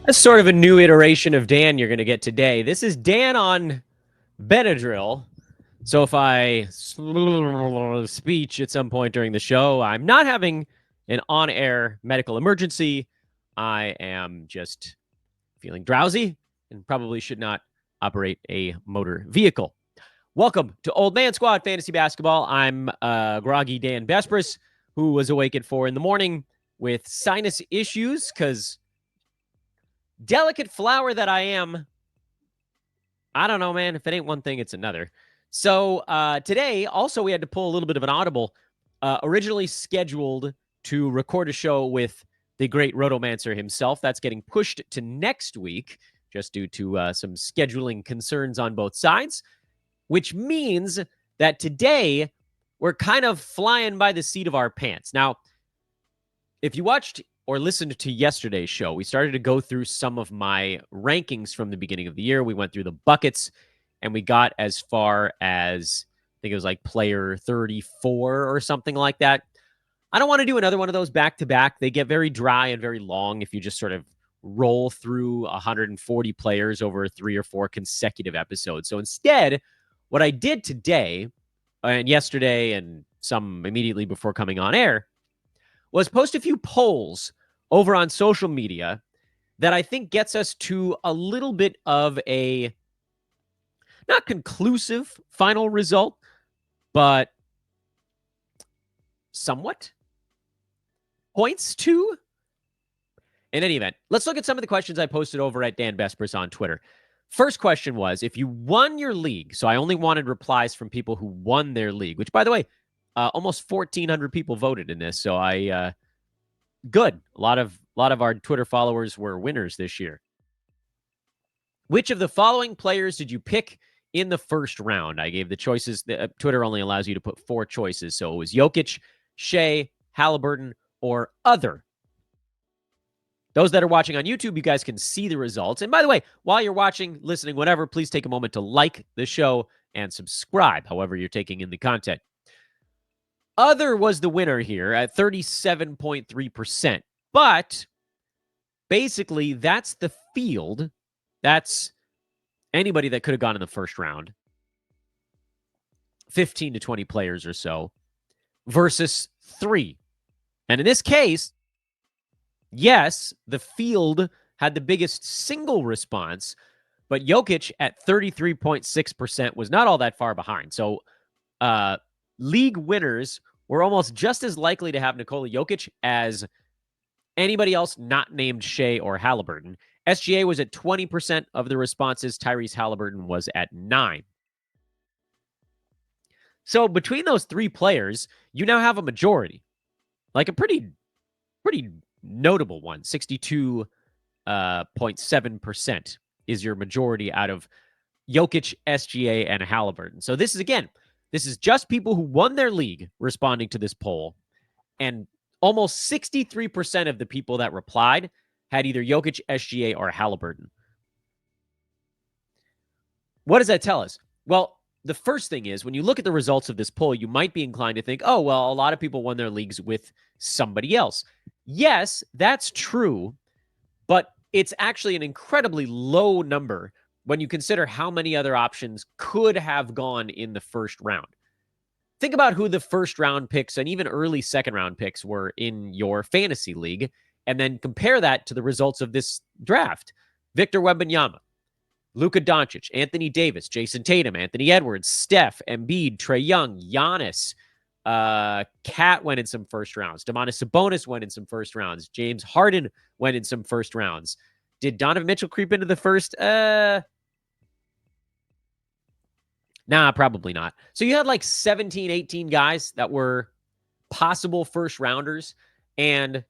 That's sort of a new iteration of Dan you're going to get today. This is Dan on Benadryl. So if I speech at some point during the show, I'm not having an on-air medical emergency. I am just feeling drowsy and probably should not operate a motor vehicle. Welcome to Old Man Squad Fantasy Basketball. I'm groggy Dan Bespris, who was awake at 4 in the morning with sinus issues because delicate flower that I am, I don't know, man. If it ain't one thing, it's another. So today, also, we had to pull a little bit of an audible. Originally scheduled to record a show with the great Rotomancer himself. That's getting pushed to next week, just due to some scheduling concerns on both sides, which means that today we're kind of flying by the seat of our pants. Now, if you watched or listened to yesterday's show, we started to go through some of my rankings from the beginning of the year. We went through the buckets and we got as far as, I think it was like player 34 or something like that. I don't want to do another one of those back to back. They get very dry and very long if you just sort of roll through 140 players over 3 or 4 consecutive episodes. So instead, what I did today and yesterday and some immediately before coming on air was post a few polls over on social media that I think gets us to a little bit of a not conclusive final result, but somewhat points to. In any event, let's look at some of the questions I posted over at Dan Bespris on Twitter. First question was, if you won your league, so I only wanted replies from people who won their league, which, by the way, almost 1,400 people voted in this, so good. A lot of our Twitter followers were winners this year. Which of the following players did you pick in the first round? I gave the choices. Twitter only allows you to put 4 choices. So it was Jokic, Shea, Halliburton, or other. Those that are watching on YouTube, you guys can see the results. And by the way, while you're watching, listening, whatever, please take a moment to like the show and subscribe, however you're taking in the content. Other was the winner here at 37.3%. But basically, that's the field. That's anybody that could have gone in the first round. 15 to 20 players or so versus 3. And in this case, yes, the field had the biggest single response, but Jokic at 33.6% was not all that far behind. So league winners were almost just as likely to have Nikola Jokic as anybody else not named Shea or Halliburton. SGA was at 20% of the responses. Tyrese Halliburton was at 9%. So between those 3 players, you now have a majority, like a pretty notable one. 62.7% is your majority out of Jokic, SGA, and Halliburton. So this is just people who won their league responding to this poll, and almost 63% of the people that replied had either Jokic, SGA, or Halliburton. What does that tell us? Well, the first thing is, when you look at the results of this poll, you might be inclined to think, oh, well, a lot of people won their leagues with somebody else. Yes, that's true, but it's actually an incredibly low number when you consider how many other options could have gone in the first round. Think about who the first round picks and even early second round picks were in your fantasy league, and then compare that to the results of this draft. Victor Wembanyama, Luka Doncic, Anthony Davis, Jason Tatum, Anthony Edwards, Steph, Embiid, Trae Young, Giannis. Cat went in some first rounds. Domantas Sabonis went in some first rounds. James Harden went in some first rounds. Did Donovan Mitchell creep into the first? Nah, probably not. So you had like 17, 18 guys that were possible first rounders. And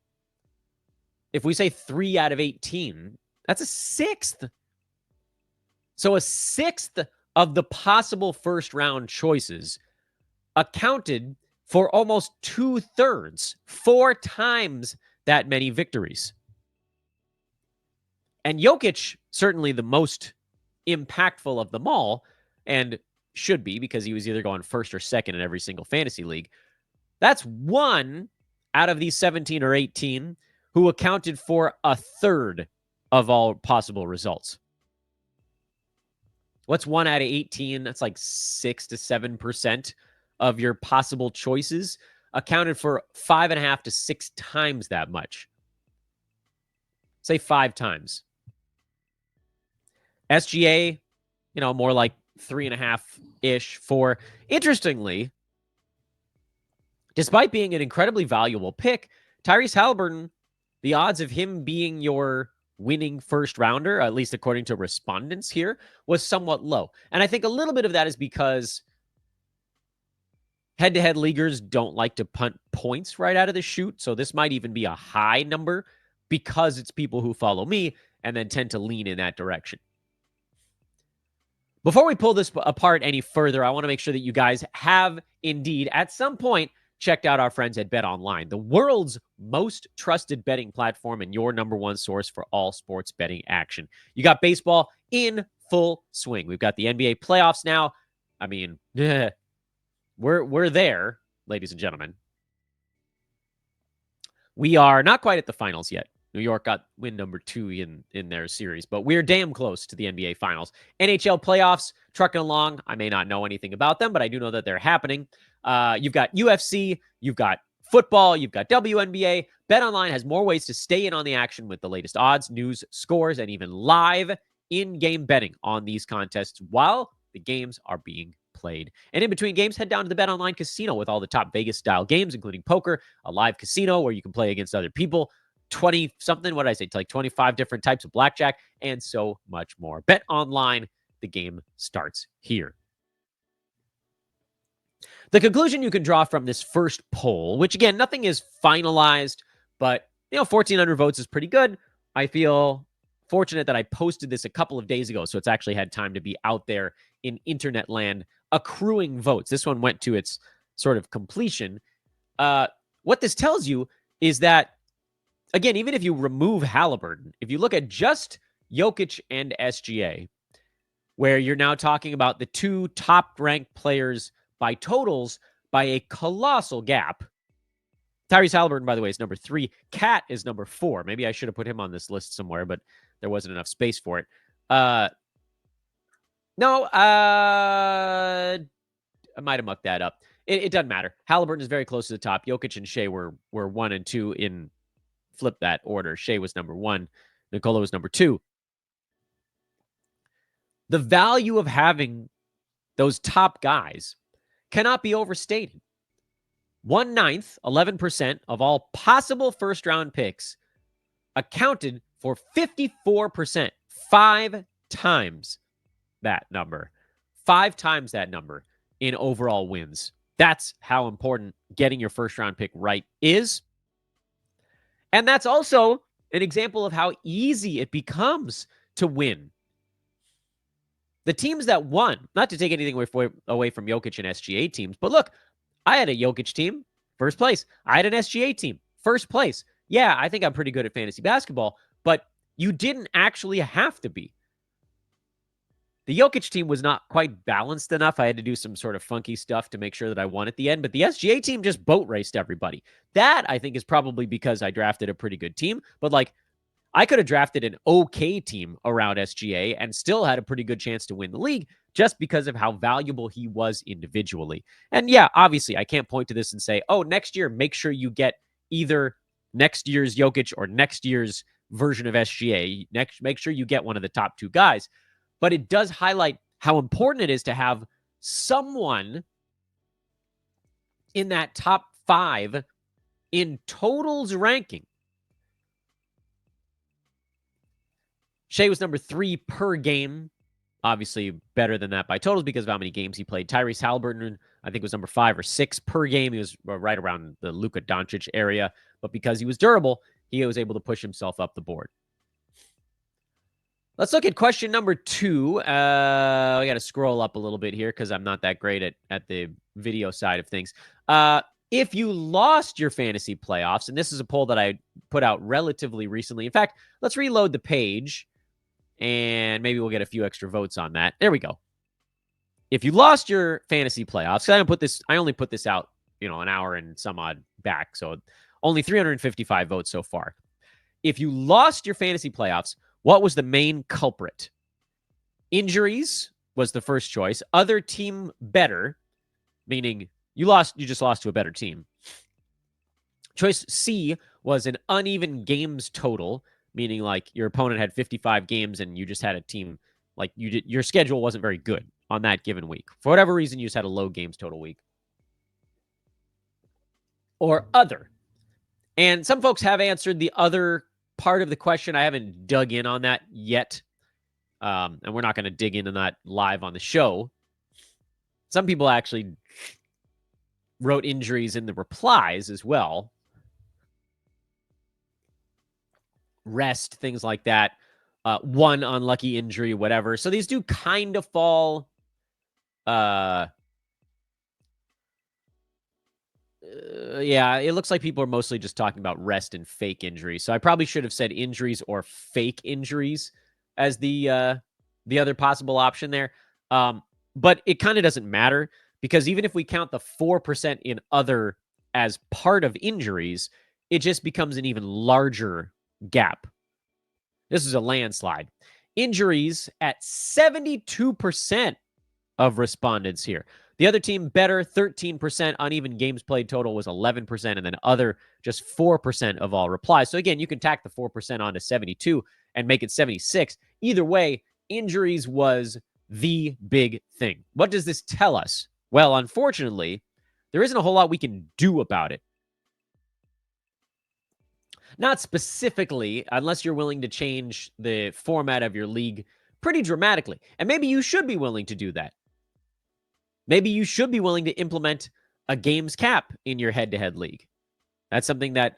if we say 3 out of 18, that's a 6th. So a 6th of the possible first round choices accounted for almost 2/3, 4 times that many victories. And Jokic, certainly the most impactful of them all, and should be because he was either going first or second in every single fantasy league. That's 1 out of these 17 or 18 who accounted for 1/3 of all possible results. What's 1 out of 18? That's like 6 to 7% of your possible choices, accounted for 5.5 to 6 times that much. Say 5 times. SGA, more like 3.5-ish, 4. Interestingly, despite being an incredibly valuable pick, Tyrese Haliburton, the odds of him being your winning first rounder, at least according to respondents here, was somewhat low. And I think a little bit of that is because head-to-head leaguers don't like to punt points right out of the chute. So this might even be a high number because it's people who follow me and then tend to lean in that direction. Before we pull this apart any further, I want to make sure that you guys have indeed at some point checked out our friends at Bet Online, the world's most trusted betting platform and your number one source for all sports betting action. You got baseball in full swing. We've got the NBA playoffs now. I mean, we're there, ladies and gentlemen. We are not quite at the finals yet. New York got win number 2 in their series, but we're damn close to the NBA Finals. NHL playoffs trucking along. I may not know anything about them, but I do know that they're happening. You've got UFC, you've got football, you've got WNBA. BetOnline has more ways to stay in on the action with the latest odds, news, scores, and even live in-game betting on these contests while the games are being played. And in between games, head down to the BetOnline casino with all the top Vegas-style games, including poker, a live casino where you can play against other people, 20-something, what did I say, like 25 different types of blackjack, and so much more. Bet Online, the game starts here. The conclusion you can draw from this first poll, which again, nothing is finalized, but 1,400 votes is pretty good. I feel fortunate that I posted this a couple of days ago, so it's actually had time to be out there in internet land accruing votes. This one went to its sort of completion. What this tells you is that, again, even if you remove Haliburton, if you look at just Jokic and SGA, where you're now talking about the 2 top-ranked players by totals by a colossal gap. Tyrese Haliburton, by the way, is number 3. Cat is number 4. Maybe I should have put him on this list somewhere, but there wasn't enough space for it. I might have mucked that up. It doesn't matter. Haliburton is very close to the top. Jokic and Shea were 1 and 2 in flip that order. Shea was number 1. Nikola was number 2. The value of having those top guys cannot be overstated. 1/9, 11% of all possible first-round picks accounted for 54%, 5 times that number. 5 times that number in overall wins. That's how important getting your first-round pick right is. And that's also an example of how easy it becomes to win. The teams that won, not to take anything away from Jokic and SGA teams, but look, I had a Jokic team, first place. I had an SGA team, first place. Yeah, I think I'm pretty good at fantasy basketball, but you didn't actually have to be. The Jokic team was not quite balanced enough. I had to do some sort of funky stuff to make sure that I won at the end, but the SGA team just boat raced everybody. That, I think, is probably because I drafted a pretty good team, but I could have drafted an okay team around SGA and still had a pretty good chance to win the league just because of how valuable he was individually. And yeah, obviously, I can't point to this and say, oh, next year, make sure you get either next year's Jokic or next year's version of SGA. Make sure you get one of the top 2 guys. But it does highlight how important it is to have someone in that top 5 in totals ranking. Shea was number 3 per game. Obviously better than that by totals because of how many games he played. Tyrese Haliburton, I think, was number 5 or 6 per game. He was right around the Luka Doncic area. But because he was durable, he was able to push himself up the board. Let's look at question number 2. I got to scroll up a little bit here because I'm not that great at the video side of things. If you lost your fantasy playoffs, and this is a poll that I put out relatively recently. In fact, let's reload the page. And maybe we'll get a few extra votes on that. There we go. If you lost your fantasy playoffs, I only put this out, an hour and some odd back. So only 355 votes so far. If you lost your fantasy playoffs, What was the main culprit? Injuries was the first choice. Other team better, meaning you just lost to a better team. Choice C was an uneven games total, meaning like your opponent had 55 games and you just had a team like your schedule wasn't very good on that given week. For whatever reason, you just had a low games total week. Or other. And some folks have answered the other part of the question. I haven't dug in on that yet. And we're not going to dig into that live on the show. Some people actually wrote injuries in the replies as well. Rest, things like that. One unlucky injury, whatever. So these do kind of fall yeah, it looks like people are mostly just talking about rest and fake injuries. So I probably should have said injuries or fake injuries as the other possible option there. But it kind of doesn't matter because even if we count the 4% in other as part of injuries, it just becomes an even larger gap. This is a landslide. Injuries at 72% of respondents here. The other team better, 13%. Uneven games played total was 11%. And then other, just 4% of all replies. So again, you can tack the 4% onto 72 and make it 76. Either way, injuries was the big thing. What does this tell us? Well, unfortunately, there isn't a whole lot we can do about it. Not specifically, unless you're willing to change the format of your league pretty dramatically. And maybe you should be willing to do that. Maybe you should be willing to implement a games cap in your head-to-head league. That's something that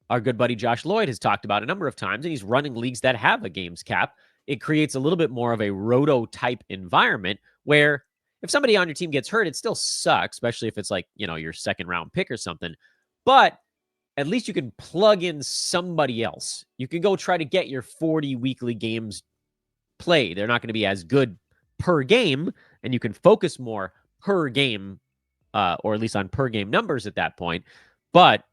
our good buddy Josh Lloyd has talked about a number of times, and he's running leagues that have a games cap. It creates a little bit more of a roto-type environment where if somebody on your team gets hurt, it still sucks, especially if it's like, your second-round pick or something. But at least you can plug in somebody else. You can go try to get your 40 weekly games played. They're not going to be as good per game, and you can focus more per game, or at least on per game numbers at that point. But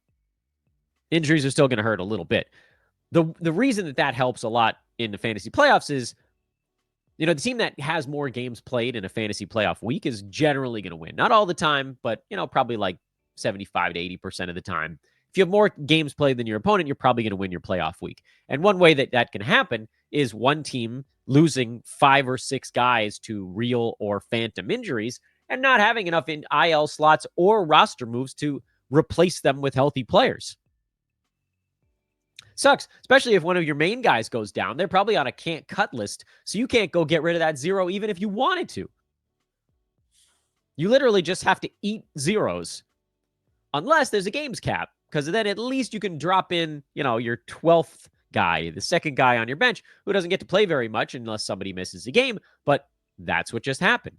injuries are still going to hurt a little bit. The reason that helps a lot in the fantasy playoffs is, the team that has more games played in a fantasy playoff week is generally going to win. Not all the time, but, probably like 75 to 80% of the time. If you have more games played than your opponent, you're probably going to win your playoff week. And one way that can happen is one team losing 5 or 6 guys to real or phantom injuries and not having enough in IL slots or roster moves to replace them with healthy players. Sucks, especially if one of your main guys goes down. They're probably on a can't cut list, so you can't go get rid of that 0 even if you wanted to. You literally just have to eat zeros unless there's a games cap, because then at least you can drop in, your 12th guy, the second guy on your bench who doesn't get to play very much unless somebody misses a game, but that's what just happened.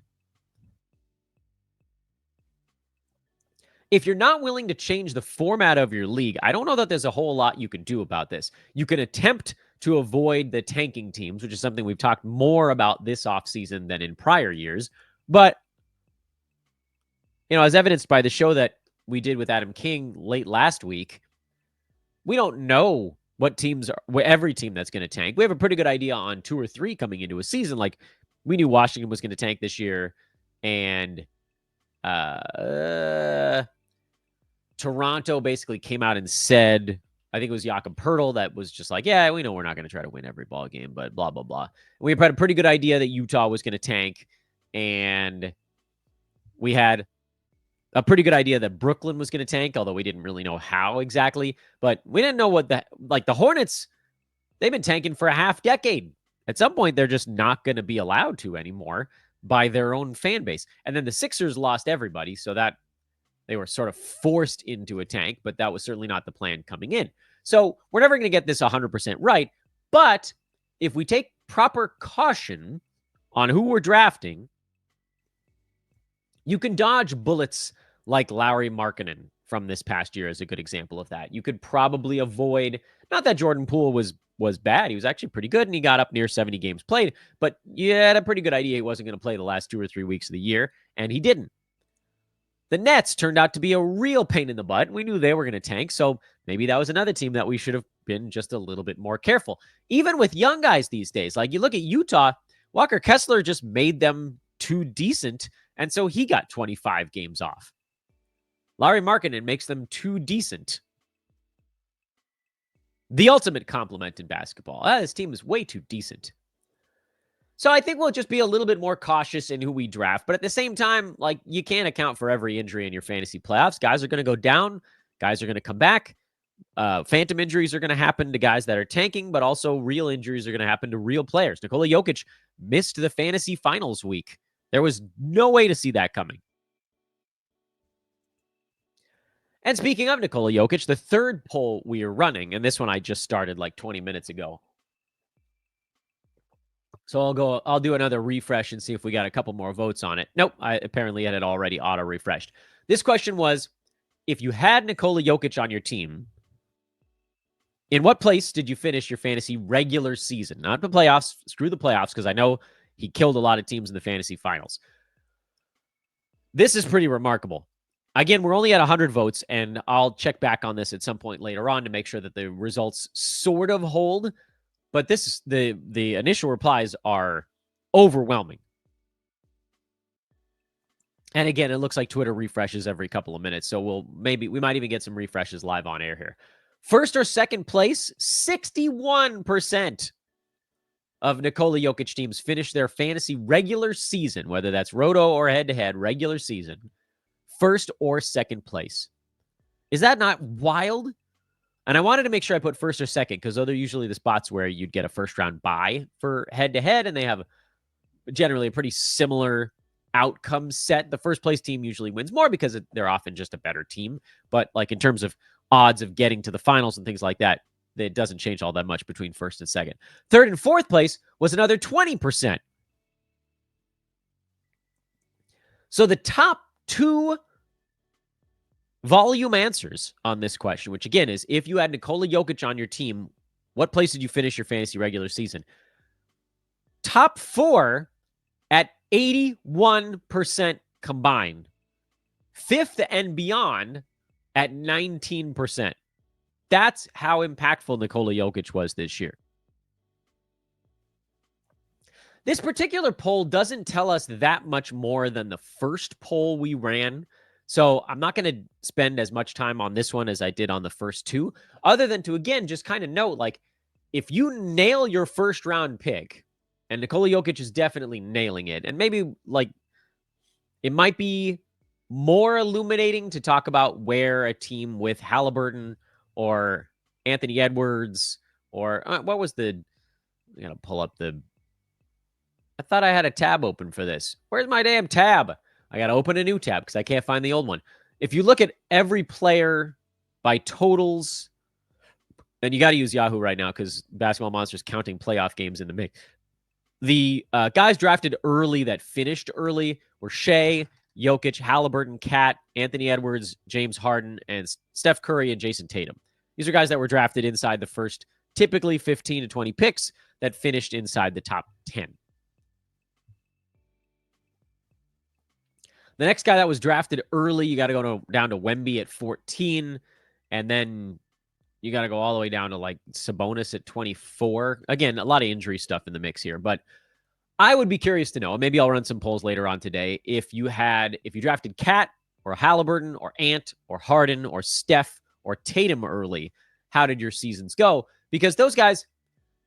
If you're not willing to change the format of your league, I don't know that there's a whole lot you can do about this. You can attempt to avoid the tanking teams, which is something we've talked more about this offseason than in prior years. But, as evidenced by the show that we did with Adam King late last week, we don't know what teams are, every team that's going to tank. We have a pretty good idea on 2 or 3 coming into a season. Like, we knew Washington was going to tank this year, and Toronto basically came out and said, I think it was Jakob Poeltl that was just like, yeah, we know we're not going to try to win every ball game, but blah, blah, blah. We had a pretty good idea that Utah was going to tank, and we had a pretty good idea that Brooklyn was going to tank, although we didn't really know how exactly. But we didn't know what the Hornets, they've been tanking for a half decade. At some point, they're just not going to be allowed to anymore by their own fan base. And then the Sixers lost everybody, so that they were sort of forced into a tank, but that was certainly not the plan coming in. So we're never going to get this 100% right. But if we take proper caution on who we're drafting, you can dodge bullets like Lauri Markkanen from this past year is a good example of that. You could probably avoid, not that Jordan Poole was bad. He was actually pretty good, and he got up near 70 games played. But you had a pretty good idea he wasn't going to play the last 2 or 3 weeks of the year, and he didn't. The Nets turned out to be a real pain in the butt. We knew they were going to tank, so maybe that was another team that we should have been just a little bit more careful. Even with young guys these days, like you look at Utah, Walker Kessler just made them too decent, and so he got 25 games off. Lauri Markkanen makes them too decent. The ultimate compliment in basketball. This team is way too decent. So I think we'll just be a little bit more cautious in who we draft. But at the same time, like, you can't account for every injury in your fantasy playoffs. Guys are going to go down. Guys are going to come back. Phantom injuries are going to happen to guys that are tanking, but also real injuries are going to happen to real players. Nikola Jokic missed the fantasy finals week. There was no way to see that coming. And speaking of Nikola Jokic, the third poll we are running, and this one I just started like 20 minutes ago. So I'll do another refresh and see if we got a couple more votes on it. Nope, I apparently had it already auto-refreshed. This question was, if you had Nikola Jokic on your team, in what place did you finish your fantasy regular season? Not the playoffs. Screw the playoffs, because I know he killed a lot of teams in the fantasy finals. This is pretty remarkable. Again, we're only at 100 votes, and I'll check back on this at some point later on to make sure that the results sort of hold. But this, the initial replies are overwhelming. And again, it looks like Twitter refreshes every couple of minutes, so we might even get some refreshes live on air here. First or second place, 61% of Nikola Jokic teams finish their fantasy regular season, whether that's roto or head-to-head regular season, first or second place. Is that not wild? And I wanted to make sure I put first or second, because those are usually the spots where you'd get a first-round bye for head-to-head, and they have generally a pretty similar outcome set. The first-place team usually wins more because they're often just a better team. But like in terms of odds of getting to the finals and things like that, it doesn't change all that much between first and second. Third and fourth place was another 20%. So the top two volume answers on this question, which again is, if you had Nikola Jokic on your team, what place did you finish your fantasy regular season? Top four at 81% combined. Fifth and beyond at 19%. That's how impactful Nikola Jokic was this year. This particular poll doesn't tell us that much more than the first poll we ran. So I'm not going to spend as much time on this one as I did on the first two, other than to, again, just kind of note, like, if you nail your first round pick, and Nikola Jokic is definitely nailing it, and maybe, like, it might be more illuminating to talk about where a team with Halliburton or Anthony Edwards or what was the, I got to pull up the, I thought I had a tab open for this. Where's my damn tab? I got to open a new tab because I can't find the old one. If you look at every player by totals, and you got to use Yahoo right now because Basketball Monster's counting playoff games in the mix. The guys drafted early that finished early were Shea, Jokic, Halliburton, Cat, Anthony Edwards, James Harden, and Steph Curry and Jason Tatum. These are guys that were drafted inside the first, typically 15 to 20 picks that finished inside the top 10. The next guy that was drafted early, you got to go down to Wemby at 14, and then you got to go all the way down to like Sabonis at 24. Again, a lot of injury stuff in the mix here, but I would be curious to know, and maybe I'll run some polls later on today, if you drafted Cat or Halliburton or Ant or Harden or Steph or Tatum early, how did your seasons go? Because those guys,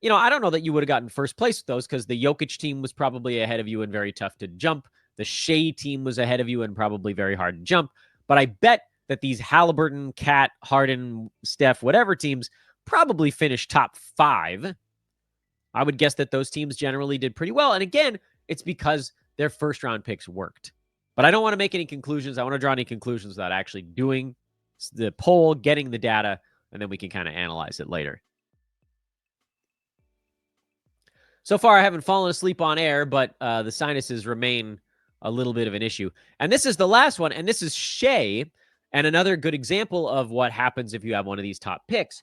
I don't know that you would have gotten first place with those, because the Jokic team was probably ahead of you and very tough to jump. The Shea team was ahead of you and probably very hard to jump. But I bet that these Halliburton, Cat, Harden, Steph, whatever teams probably finished top 5. I would guess that those teams generally did pretty well. And again, it's because their first round picks worked. But I don't want to make any conclusions. I want to draw any conclusions without actually doing the poll, getting the data, and then we can kind of analyze it later. So far, I haven't fallen asleep on air, but the sinuses remain a little bit of an issue. And this is the last one, and this is Shea, and another good example of what happens if you have one of these top picks.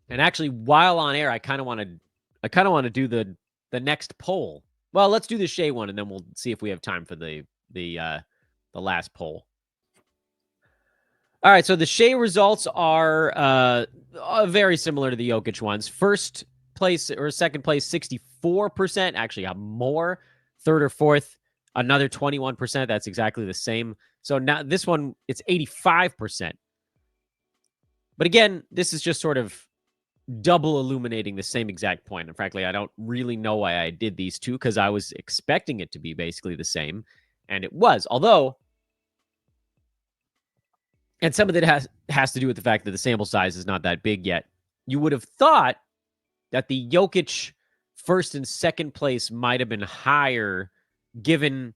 And actually, while on air, I kind of want to do the next poll. Well, let's do the Shea one, and then we'll see if we have time for the the last poll. All right, so the Shea results are very similar to the Jokic ones. First place or second place, 64%. Actually, more. Third or fourth, another 21%. That's exactly the same. So now this one, it's 85%. But again, this is just sort of double illuminating the same exact point. And frankly, I don't really know why I did these two because I was expecting it to be basically the same. And it was. Although, and some of it has to do with the fact that the sample size is not that big yet. You would have thought that the Jokic first and second place might have been higher given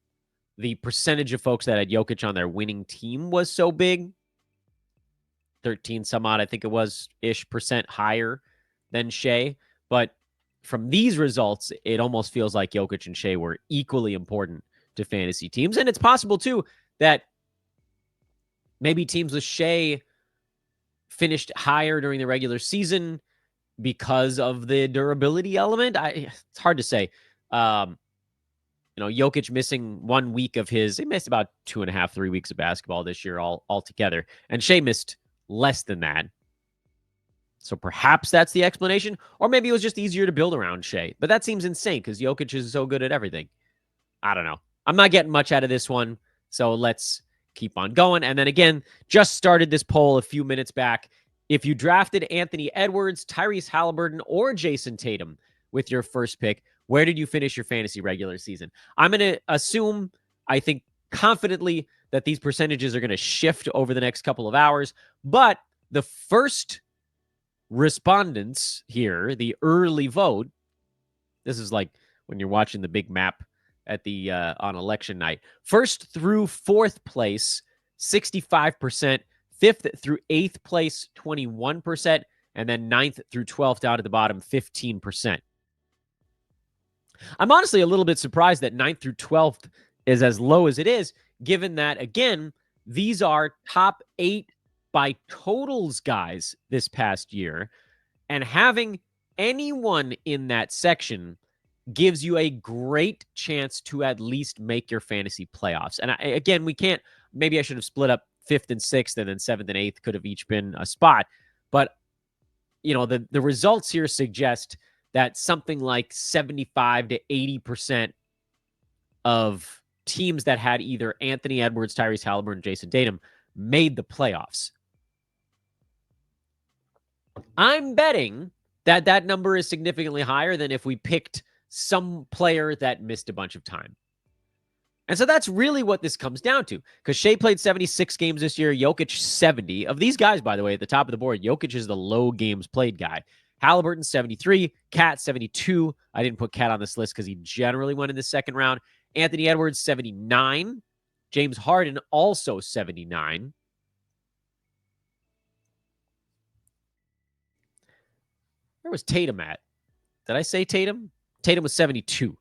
the percentage of folks that had Jokic on their winning team was so big. 13 some odd, I think it was ish percent higher than Shea. But from these results, it almost feels like Jokic and Shea were equally important to fantasy teams. And it's possible, too, that maybe teams with Shea finished higher during the regular season because of the durability element. It's hard to say. Jokic missing 1 week of he missed about 2.5, 3 weeks of basketball this year all together. And Shea missed less than that. So perhaps that's the explanation. Or maybe it was just easier to build around Shea. But that seems insane because Jokic is so good at everything. I don't know. I'm not getting much out of this one. So let's keep on going. And then again, just started this poll a few minutes back. If you drafted Anthony Edwards, Tyrese Halliburton, or Jason Tatum with your first pick, where did you finish your fantasy regular season? I'm going to assume, I think confidently, that these percentages are going to shift over the next couple of hours. But the first respondents here, the early vote, this is like when you're watching the big map at the on election night. First through fourth place, 65%. Fifth through eighth place, 21%. And then ninth through 12th down at the bottom, 15%. I'm honestly a little bit surprised that 9th through 12th is as low as it is, given that, again, these are top 8 by totals guys this past year. And having anyone in that section gives you a great chance to at least make your fantasy playoffs. And again, maybe I should have split up 5th and 6th, and then 7th and 8th could have each been a spot. But, the results here suggest that something like 75 to 80% of teams that had either Anthony Edwards, Tyrese Halliburton, Jason Tatum made the playoffs. I'm betting that number is significantly higher than if we picked some player that missed a bunch of time. And so that's really what this comes down to, because Shea played 76 games this year, Jokic 70. Of these guys, by the way, at the top of the board, Jokic is the low games played guy. Halliburton, 73. Cat, 72. I didn't put Cat on this list because he generally went in the second round. Anthony Edwards, 79. James Harden, also 79. Where was Tatum at? Did I say Tatum? Tatum was 72.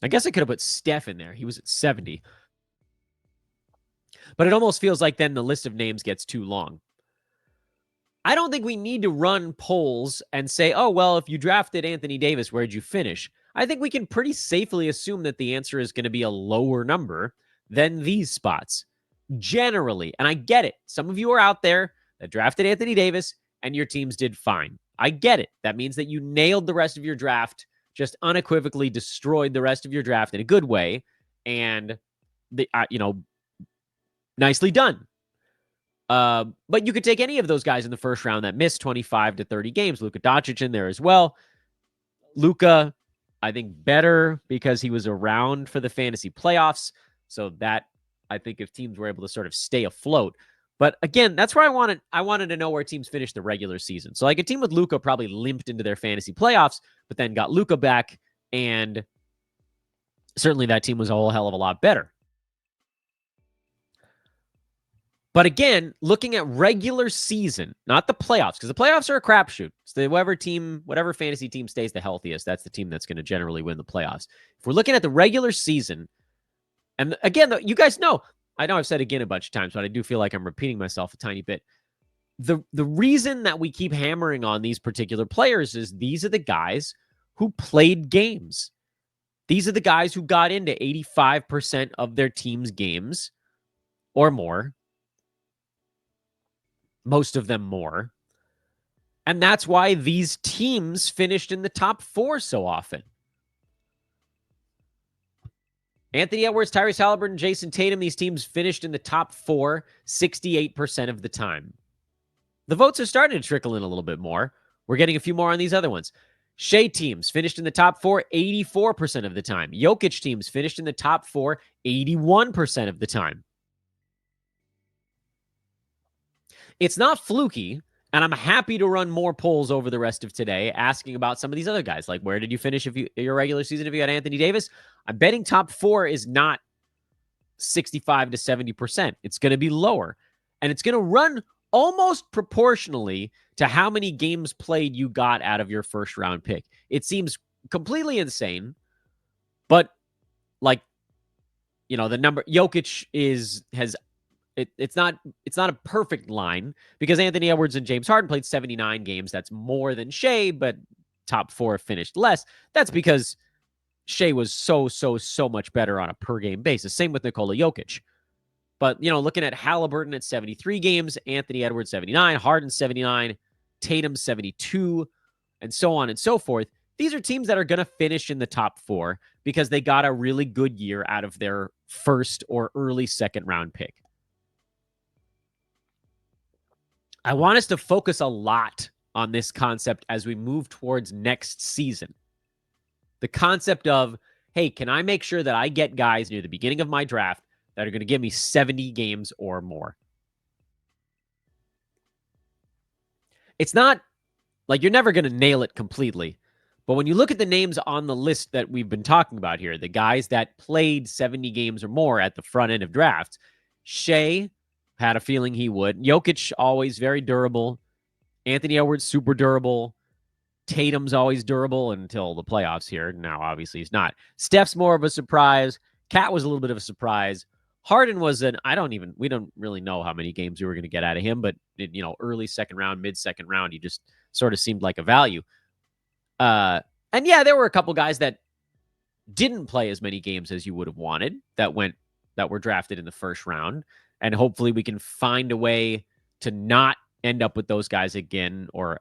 I guess I could have put Steph in there. He was at 70. But it almost feels like then the list of names gets too long. I don't think we need to run polls and say, oh, well, if you drafted Anthony Davis, where'd you finish? I think we can pretty safely assume that the answer is going to be a lower number than these spots. Generally, and I get it. Some of you are out there that drafted Anthony Davis and your teams did fine. I get it. That means that you nailed the rest of your draft, just unequivocally destroyed the rest of your draft in a good way, and nicely done. But you could take any of those guys in the first round that missed 25 to 30 games. Luka Doncic in there as well. Luka, I think, better because he was around for the fantasy playoffs. So that, I think, if teams were able to sort of stay afloat. But again, that's where I wanted to know where teams finished the regular season. So like a team with Luka probably limped into their fantasy playoffs, but then got Luka back, and certainly that team was a whole hell of a lot better. But again, looking at regular season, not the playoffs, because the playoffs are a crapshoot. So whatever fantasy team stays the healthiest, that's the team that's going to generally win the playoffs. If we're looking at the regular season, and again, you guys know, I know I've said again a bunch of times, but I do feel like I'm repeating myself a tiny bit. The reason that we keep hammering on these particular players is these are the guys who played games. These are the guys who got into 85% of their team's games or more. Most of them more. And that's why these teams finished in the top 4 so often. Anthony Edwards, Tyrese Haliburton, Jason Tatum, these teams finished in the top 4 68% of the time. The votes are starting to trickle in a little bit more. We're getting a few more on these other ones. Shea teams finished in the top 4 84% of the time. Jokic teams finished in the top 4 81% of the time. It's not fluky, and I'm happy to run more polls over the rest of today asking about some of these other guys. Like, where did you finish your regular season if you got Anthony Davis? I'm betting top 4 is not 65 to 70%. It's going to be lower, and it's going to run almost proportionally to how many games played you got out of your first round pick. It seems completely insane, but like, the number Jokic it's not a perfect line because Anthony Edwards and James Harden played 79 games. That's more than Shea, but top 4 finished less. That's because Shea was so much better on a per game basis. Same with Nikola Jokic. But, looking at Haliburton at 73 games, Anthony Edwards 79, Harden 79, Tatum 72, and so on and so forth. These are teams that are going to finish in the top 4 because they got a really good year out of their first or early second round pick. I want us to focus a lot on this concept as we move towards next season. The concept of, hey, can I make sure that I get guys near the beginning of my draft that are going to give me 70 games or more? It's not like you're never going to nail it completely. But when you look at the names on the list that we've been talking about here, the guys that played 70 games or more at the front end of drafts, Shea had a feeling he would. Jokic, always very durable. Anthony Edwards, super durable. Tatum's always durable until the playoffs here. Now, obviously, he's not. Steph's more of a surprise. Cat was a little bit of a surprise. Harden was we don't really know how many games we were going to get out of him, but, early second round, mid second round, he just sort of seemed like a value. And yeah, there were a couple guys that didn't play as many games as you would have wanted that were drafted in the first round. And hopefully we can find a way to not end up with those guys again or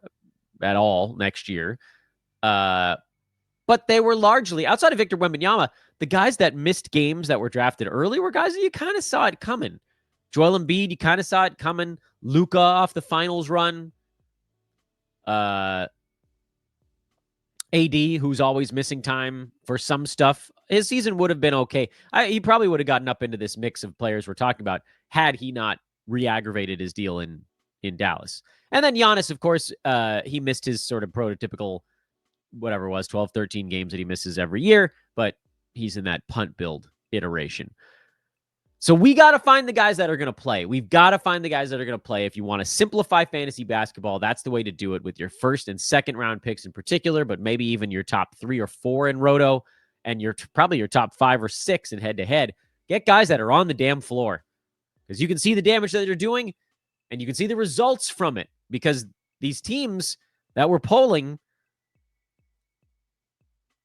at all next year. But they were largely, outside of Victor Wembanyama, the guys that missed games that were drafted early were guys that you kind of saw it coming. Joel Embiid, you kind of saw it coming. Luka off the finals run. AD, who's always missing time for some stuff. His season would have been okay. He probably would have gotten up into this mix of players we're talking about had he not re-aggravated his deal in Dallas. And then Giannis, of course, he missed his sort of prototypical, whatever it was, 12, 13 games that he misses every year, but he's in that punt build iteration. So we got to find the guys that are going to play. We've got to find the guys that are going to play. If you want to simplify fantasy basketball, that's the way to do it with your first and second round picks in particular, but maybe even your top 3 or 4 in Roto and probably your top 5 or 6 in head-to-head. Get guys that are on the damn floor because you can see the damage that they're doing and you can see the results from it because these teams that we're polling,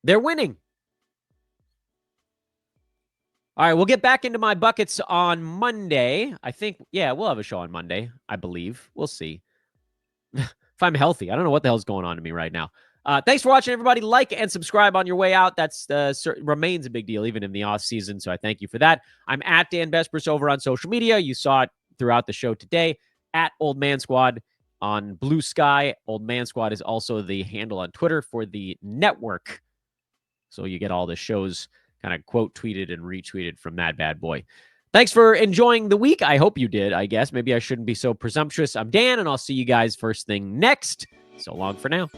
they're winning. All right, we'll get back into my buckets on Monday. I think, we'll have a show on Monday, I believe. We'll see. If I'm healthy. I don't know what the hell's going on to me right now. Thanks for watching, everybody. Like and subscribe on your way out. That's remains a big deal, even in the off season, so I thank you for that. I'm at Dan Besbris over on social media. You saw it throughout the show today. At Old Man Squad on Blue Sky. Old Man Squad is also the handle on Twitter for the network. So you get all the shows kind of quote tweeted and retweeted from that bad boy. Thanks for enjoying the week. I hope you did, I guess. Maybe I shouldn't be so presumptuous. I'm Dan, and I'll see you guys first thing next. So long for now.